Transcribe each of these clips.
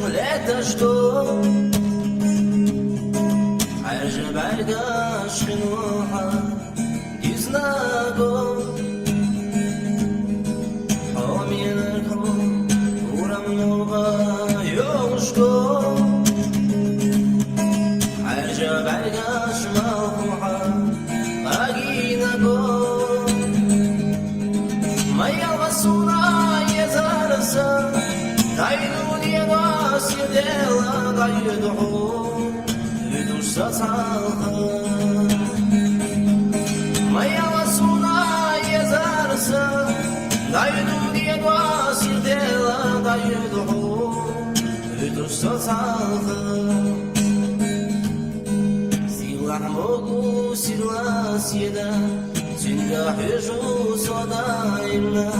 лето что عجبالك شنوها ديزناغو حومينكو ورمنوغا يوشكو عجبالك شموها أجيناغو ما يوصونا يزارسا داينو ديغاس يديلا دايدعو Моя ласуна езарса, дайду диегва сидела, дайду иду сосалха. Сила могу сила седа, синга хижу содайна,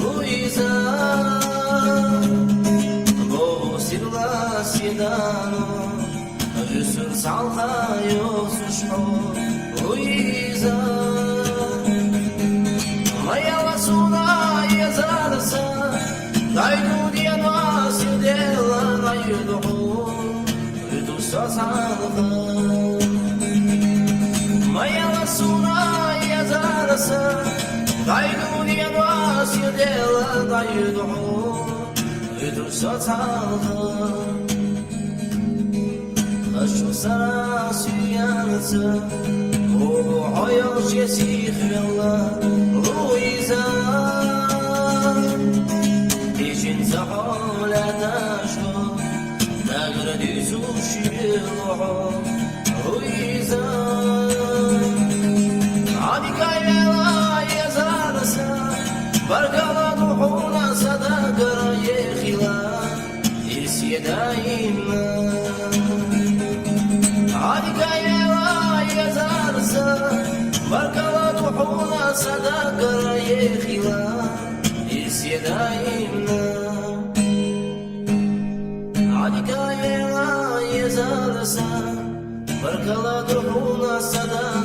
Луиза, бо сила седано. Yusuf salha Yusuf Luiza Моя ласуна езарса Дайду диана сидела на юдуху Иду сосалха Моя ласуна езарса Дайду диана сидела на юдуху Иду сосалха Şu sarası yanıtı O hayal şesih valla Luiza Dişin zahale taşko Dağır düzü şiluhu Luiza Hadi kaybela yazarsa Barkala duhuna sadakara yekhila İsye daima Hadi kaybela yazarsa Barkala duhuna sadakara yekhila İsye daima Hadi kaybela yazarsa Barkala duhuna sadakara